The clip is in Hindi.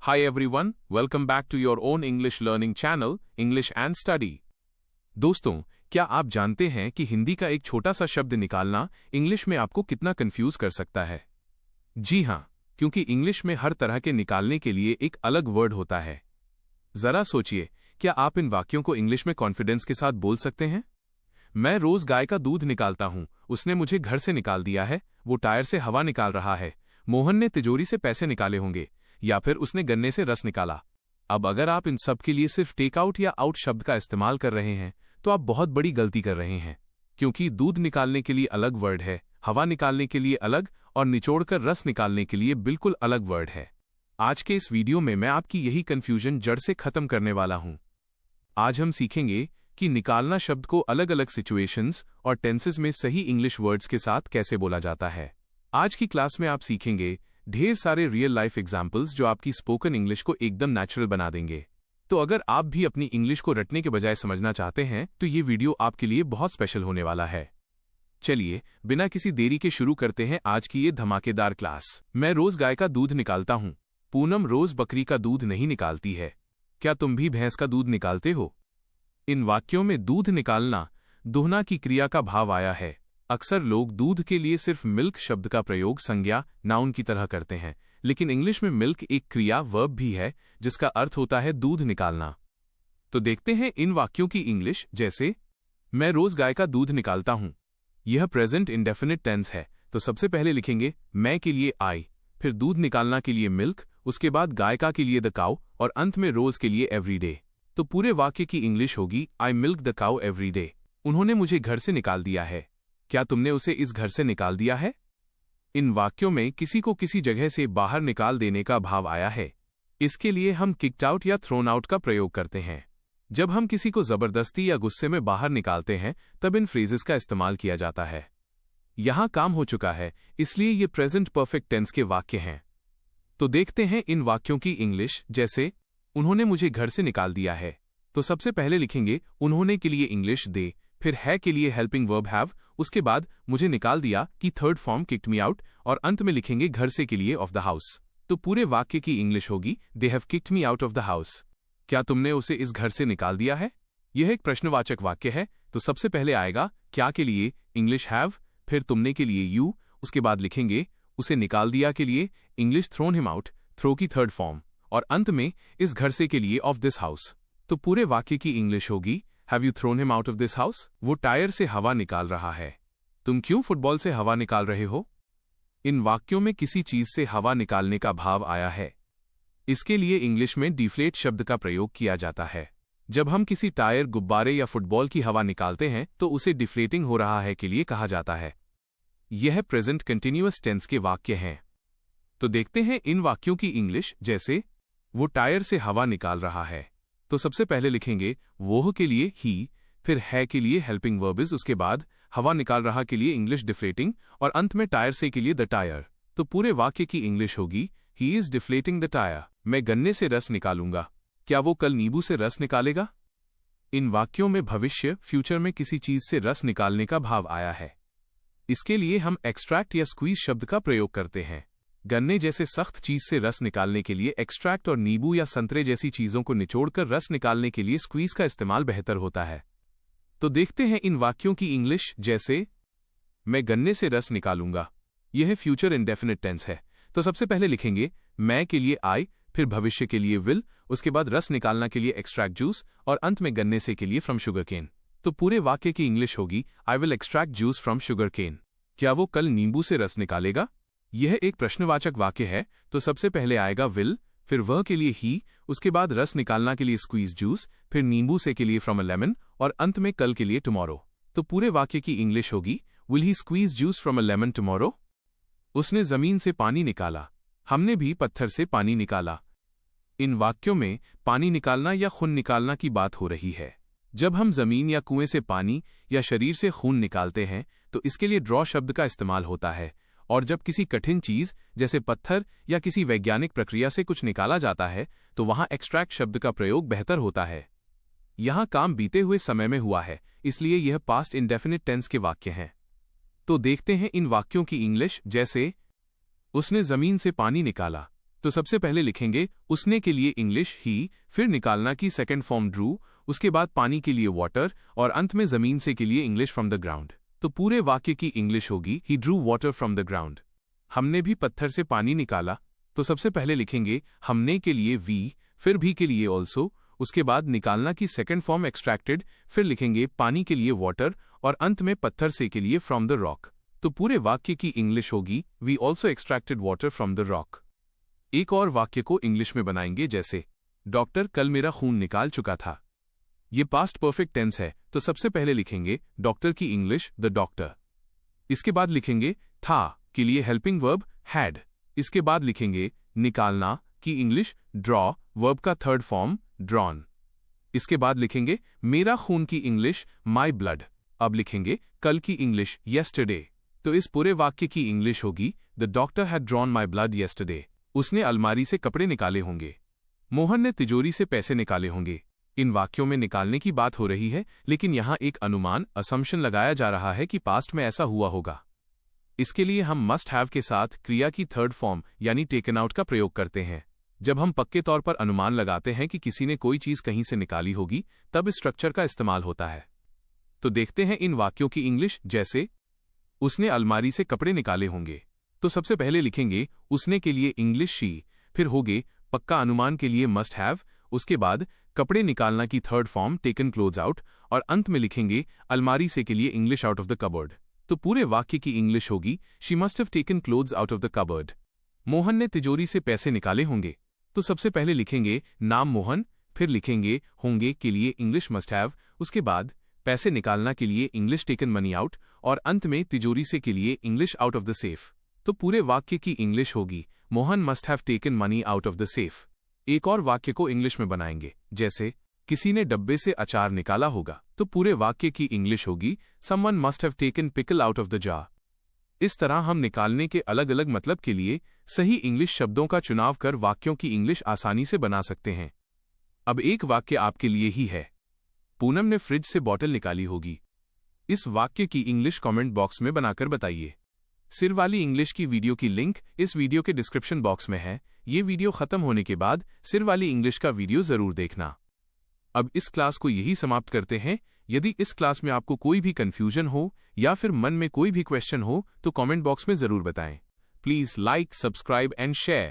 Hi everyone, welcome back to your own English learning channel, English and Study. दोस्तों, क्या आप जानते हैं कि हिंदी का एक छोटा सा शब्द निकालना इंग्लिश में आपको कितना कंफ्यूज कर सकता है? जी हाँ, क्योंकि इंग्लिश में हर तरह के निकालने के लिए एक अलग वर्ड होता है। जरा सोचिए, क्या आप इन वाक्यों को इंग्लिश में कॉन्फिडेंस के साथ बोल सकते हैं? मैं रोज गाय का दूध निकालता हूं, उसने मुझे घर से निकाल दिया है, वो टायर से हवा निकाल रहा है, मोहन ने तिजोरी से पैसे निकाले होंगे, या फिर उसने गन्ने से रस निकाला। अब अगर आप इन सब के लिए सिर्फ टेक आउट या आउट शब्द का इस्तेमाल कर रहे हैं तो आप बहुत बड़ी गलती कर रहे हैं, क्योंकि दूध निकालने के लिए अलग वर्ड है, हवा निकालने के लिए अलग और निचोड़कर रस निकालने के लिए बिल्कुल अलग वर्ड है। आज के इस वीडियो में मैं आपकी यही कंफ्यूजन जड़ से खत्म करने वाला हूं। आज हम सीखेंगे कि निकालना शब्द को अलग अलग सिचुएशंस और टेंसेस में सही इंग्लिश वर्ड्स के साथ कैसे बोला जाता है। आज की क्लास में आप सीखेंगे ढेर सारे रियल लाइफ एग्जाम्पल्स जो आपकी स्पोकन इंग्लिश को एकदम नेचुरल बना देंगे। तो अगर आप भी अपनी इंग्लिश को रटने के बजाय समझना चाहते हैं तो ये वीडियो आपके लिए बहुत स्पेशल होने वाला है। चलिए बिना किसी देरी के शुरू करते हैं आज की ये धमाकेदार क्लास। मैं रोज गाय का दूध निकालता हूँ, पूनम रोज बकरी का दूध नहीं निकालती है। क्या तुम भी भैंस का दूध निकालते हो? इन वाक्यों में दूध निकालना दुहना की क्रिया का भाव आया है। अक्सर लोग दूध के लिए सिर्फ मिल्क शब्द का प्रयोग संज्ञा नाउन की तरह करते हैं, लेकिन इंग्लिश में मिल्क एक क्रिया वर्ब भी है जिसका अर्थ होता है दूध निकालना। तो देखते हैं इन वाक्यों की इंग्लिश। जैसे मैं रोज गाय का दूध निकालता हूं, यह प्रेजेंट इंडेफिनिट टेंस है, तो सबसे पहले लिखेंगे मैं के लिए आई, फिर दूध निकालना के लिए मिल्क, उसके बाद गायका के लिए द काउ और अंत में रोज के लिए एवरी डे। तो पूरे वाक्य की इंग्लिश होगी I milk the cow every day. उन्होंने मुझे घर से निकाल दिया है। क्या तुमने उसे इस घर से निकाल दिया है? इन वाक्यों में किसी को किसी जगह से बाहर निकाल देने का भाव आया है। इसके लिए हम किक्ड आउट या थ्रोन आउट का प्रयोग करते हैं। जब हम किसी को जबरदस्ती या गुस्से में बाहर निकालते हैं तब इन फ्रेजेस का इस्तेमाल किया जाता है। यहां काम हो चुका है, इसलिए ये प्रेजेंट परफेक्ट टेंस के वाक्य हैं। तो देखते हैं इन वाक्यों की इंग्लिश। जैसे उन्होंने मुझे घर से निकाल दिया है, तो सबसे पहले लिखेंगे उन्होंने के लिए इंग्लिश दे, फिर है के लिए हेल्पिंग वर्ब हैव, उसके बाद मुझे निकाल दिया की third form kicked me out और अंत में लिखेंगे घर से के लिए ऑफ द हाउस। तो पूरे वाक्य की इंग्लिश होगी they have kicked me out of the house. क्या तुमने उसे इस घर से निकाल दिया है? यह एक प्रश्नवाचक वाक्य है, तो सबसे पहले आएगा क्या के लिए इंग्लिश हैव, फिर तुमने के लिए यू, उसके बाद लिखेंगे उसे निकाल दिया के लिए English thrown him out, throw की थर्ड फॉर्म, और अंत में इस घर से के लिए ऑफ दिस हाउस। तो पूरे वाक्य की इंग्लिश होगी have you thrown him out of this house? वो टायर से हवा निकाल रहा है। तुम क्यों फुटबॉल से हवा निकाल रहे हो? इन वाक्यों में किसी चीज से हवा निकालने का भाव आया है। इसके लिए इंग्लिश में डिफ्लेट शब्द का प्रयोग किया जाता है। जब हम किसी टायर, गुब्बारे या फुटबॉल की हवा निकालते हैं तो उसे डिफ्लेटिंग हो रहा है के लिए कहा जाता है। यह प्रेजेंट कंटिन्यूअस टेंस के वाक्य हैं। तो देखते हैं इन वाक्यों की इंग्लिश। जैसे वो टायर से हवा निकाल रहा है, तो सबसे पहले लिखेंगे वोह के लिए ही, फिर है के लिए हेल्पिंग वर्ब इज, उसके बाद हवा निकाल रहा के लिए इंग्लिश डिफ्लेटिंग और अंत में टायर से के लिए द टायर। तो पूरे वाक्य की इंग्लिश होगी he is deflating the tyre. मैं गन्ने से रस निकालूंगा, क्या वो कल नींबू से रस निकालेगा? इन वाक्यों में भविष्य फ्यूचर में किसी चीज से रस निकालने का भाव आया है। इसके लिए हम एक्सट्रैक्ट या स्क्वीज शब्द का प्रयोग करते हैं। गन्ने जैसे सख्त चीज से रस निकालने के लिए एक्सट्रैक्ट और नींबू या संतरे जैसी चीजों को निचोड़कर रस निकालने के लिए स्क्वीज का इस्तेमाल बेहतर होता है। तो देखते हैं इन वाक्यों की इंग्लिश। जैसे मैं गन्ने से रस निकालूंगा, यह फ्यूचर इंडेफिनिट टेंस है, तो सबसे पहले लिखेंगे मैं के लिए आई, फिर भविष्य के लिए विल, उसके बाद रस निकालना के लिए एक्सट्रैक्ट जूस और अंत में गन्ने से के लिए फ्रॉम शुगर केन। तो पूरे वाक्य की इंग्लिश होगी I will extract juice from sugar cane. क्या वो कल नींबू से रस निकालेगा? यह एक प्रश्नवाचक वाक्य है, तो सबसे पहले आएगा विल, फिर वह के लिए ही, उसके बाद रस निकालना के लिए स्क्वीज जूस, फिर नींबू से के लिए फ्रॉम अ लेमन और अंत में कल के लिए टुमारो। तो पूरे वाक्य की इंग्लिश होगी will he squeeze juice from a lemon tomorrow? उसने जमीन से पानी निकाला, हमने भी पत्थर से पानी निकाला। इन वाक्यों में पानी निकालना या खून निकालना की बात हो रही है। जब हम जमीन या कुएं से पानी या शरीर से खून निकालते हैं तो इसके लिए ड्रॉ शब्द का इस्तेमाल होता है, और जब किसी कठिन चीज जैसे पत्थर या किसी वैज्ञानिक प्रक्रिया से कुछ निकाला जाता है तो वहां एक्सट्रैक्ट शब्द का प्रयोग बेहतर होता है। यहां काम बीते हुए समय में हुआ है, इसलिए यह पास्ट इंडेफिनिट टेंस के वाक्य हैं। तो देखते हैं इन वाक्यों की इंग्लिश। जैसे उसने जमीन से पानी निकाला, तो सबसे पहले लिखेंगे उसने के लिए इंग्लिश ही, फिर निकालना की सेकंड फॉर्म ड्रू, उसके बाद पानी के लिए वाटर और अंत में जमीन से के लिए इंग्लिश फ्रॉम द ग्राउंड। तो पूरे वाक्य की इंग्लिश होगी he drew water from the ground. हमने भी पत्थर से पानी निकाला। तो सबसे पहले लिखेंगे हमने के लिए वी, फिर भी के लिए ऑल्सो, उसके बाद निकालना की सेकंड फॉर्म एक्सट्रैक्टेड, फिर लिखेंगे पानी के लिए वाटर और अंत में पत्थर से के लिए फ्रॉम द रॉक। तो पूरे वाक्य की इंग्लिश होगी we also extracted water from the rock. एक और वाक्य को इंग्लिश में बनाएंगे जैसे डॉक्टर कल मेरा खून निकाल चुका था। ये पास्ट परफेक्ट टेंस है, तो सबसे पहले लिखेंगे डॉक्टर की इंग्लिश द डॉक्टर। इसके बाद लिखेंगे था के लिए हेल्पिंग वर्ब हैड। इसके बाद लिखेंगे निकालना की इंग्लिश ड्रॉ, वर्ब का थर्ड फॉर्म ड्रॉन। इसके बाद लिखेंगे मेरा खून की इंग्लिश माई ब्लड। अब लिखेंगे कल की इंग्लिश येस्टरडे। तो इस पूरे वाक्य की इंग्लिश होगी the doctor had drawn my blood yesterday. उसने अलमारी से कपड़े निकाले होंगे। मोहन ने तिजोरी से पैसे निकाले होंगे। इन वाक्यों में निकालने की बात हो रही है, लेकिन यहाँ एक अनुमान असम्पशन लगाया जा रहा है कि पास्ट में ऐसा हुआ होगा। इसके लिए हम मस्ट हैव के साथ क्रिया की थर्ड फॉर्म यानी टेकन आउट का प्रयोग करते हैं। जब हम पक्के तौर पर अनुमान लगाते हैं कि किसी ने कोई चीज कहीं से निकाली होगी, तब इस स्ट्रक्चर का इस्तेमाल होता है। तो देखते हैं इन वाक्यों की इंग्लिश। जैसे उसने अलमारी से कपड़े निकाले होंगे। तो सबसे पहले लिखेंगे उसने के लिए इंग्लिश शी, फिर होगे पक्का अनुमान के लिए मस्ट हैव, उसके बाद कपड़े निकालना की third form taken close out और अंत में लिखेंगे अलमारी से के लिए English out of the cupboard. तो पूरे वाक्य की इंग्लिश होगी she must have taken clothes out of the cupboard. Mohan ने तिजोरी से पैसे निकाले होंगे। तो सबसे पहले लिखेंगे नाम मोहन, फिर लिखेंगे होंगे के लिए इंग्लिश मस्ट हैव, उसके बाद पैसे निकालना के लिए इंग्लिश टेकन मनी आउट और अंत में तिजोरी से के लिए English out of the safe. तो पूरे वाक्य की इंग्लिश होगी Mohan must have taken money out of the safe. एक और वाक्य को इंग्लिश में बनाएंगे जैसे किसी ने डब्बे से अचार निकाला होगा। तो पूरे वाक्य की इंग्लिश होगी someone must have taken pickle out of the jar. इस तरह हम निकालने के अलग अलग मतलब के लिए सही इंग्लिश शब्दों का चुनाव कर वाक्यों की इंग्लिश आसानी से बना सकते हैं। अब एक वाक्य आपके लिए ही है। पूनम ने फ्रिज से बॉटल निकाली होगी। इस वाक्य की इंग्लिश कमेंट बॉक्स में बनाकर बताइए। सिर वाली इंग्लिश की वीडियो की लिंक इस वीडियो के डिस्क्रिप्शन बॉक्स में है। ये वीडियो खत्म होने के बाद सिर वाली इंग्लिश का वीडियो जरूर देखना। अब इस क्लास को यही समाप्त करते हैं। यदि इस क्लास में आपको कोई भी कंफ्यूजन हो या फिर मन में कोई भी क्वेश्चन हो तो कमेंट बॉक्स में जरूर बताएं। Please like, subscribe and share.